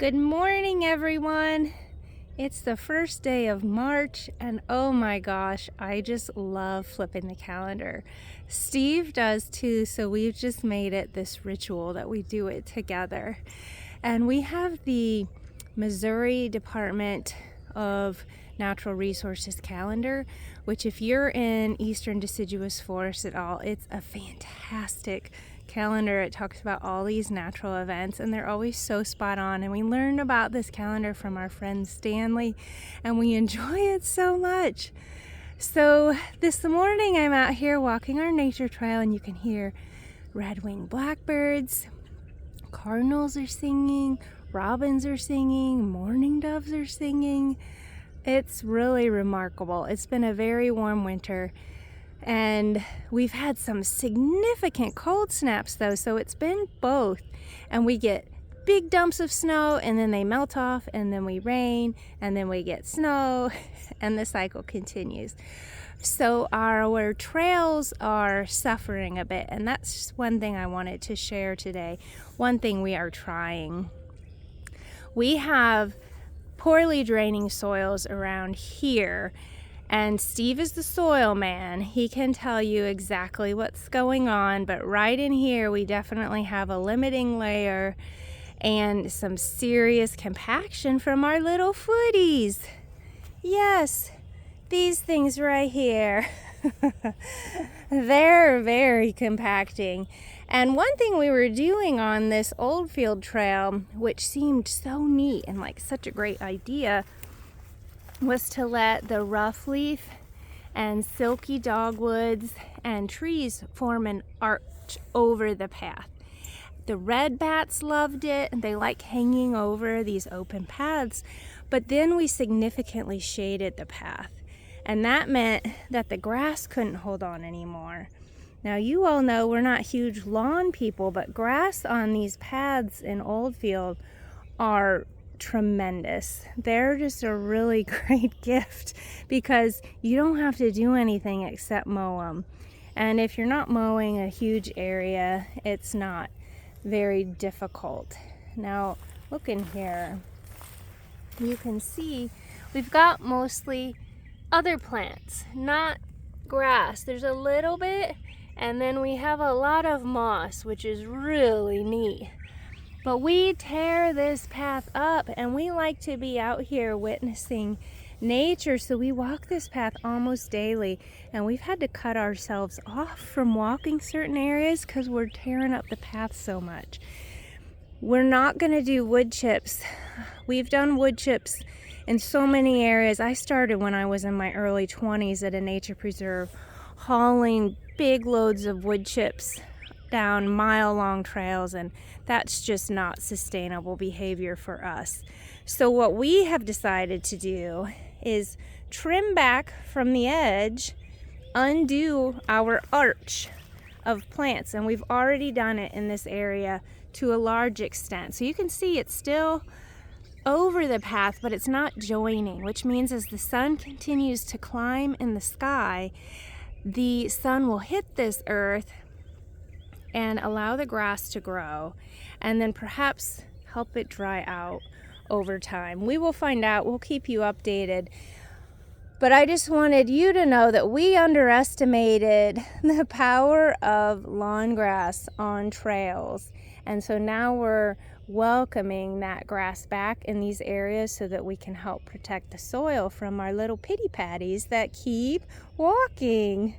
Good morning, everyone. It's the first day of March, and oh my gosh, I just love flipping the calendar. Steve does too, so we've just made it this ritual that we do it together. And we have the Missouri Department of Natural Resources calendar, which if you're in eastern deciduous forest at all, it's a fantastic calendar. It talks about all these natural events and they're always so spot on, and we learn about this calendar from our friend Stanley and we enjoy it so much. So this morning I'm out here walking our nature trail and you can hear red-winged blackbirds, cardinals are singing, robins are singing, mourning doves are singing. It's really remarkable. It's been a very warm winter and we've had some significant cold snaps though, so it's been both. And we get big dumps of snow and then they melt off, and then we rain and then we get snow and the cycle continues. So our trails are suffering a bit, and that's one thing I wanted to share today. One thing we are trying. We have poorly draining soils around here, and Steve is the soil man. He can tell you exactly what's going on, but right in here we definitely have a limiting layer and some serious compaction from our little footies. Yes, these things right here. They're very compacting. And one thing we were doing on this old field trail, which seemed so neat and like such a great idea, was to let the rough leaf and silky dogwoods and trees form an arch over the path. The red bats loved it, and they like hanging over these open paths, but then we significantly shaded the path, and that meant that the grass couldn't hold on anymore. Now you all know we're not huge lawn people, but grass on these paths in Oldfield are tremendous. They're just a really great gift because you don't have to do anything except mow them. And if you're not mowing a huge area, it's not very difficult. Now look in here. You can see we've got mostly other plants, not grass. There's a little bit, and then we have a lot of moss, which is really neat. But we tear this path up, and we like to be out here witnessing nature, so we walk this path almost daily, and we've had to cut ourselves off from walking certain areas because we're tearing up the path so much. We're not going to do wood chips. We've done wood chips in so many areas. I started when I was in my early 20s at a nature preserve, hauling big loads of wood chips down mile-long trails, and that's just not sustainable behavior for us. So what we have decided to do is trim back from the edge, undo our arch of plants, and we've already done it in this area to a large extent. So you can see it's still over the path, but it's not joining, which means as the sun continues to climb in the sky, the sun will hit this earth and allow the grass to grow, and then perhaps help it dry out over time. We will find out. We'll keep you updated. But I just wanted you to know that we underestimated the power of lawn grass on trails. And so now we're welcoming that grass back in these areas so that we can help protect the soil from our little pity patties that keep walking.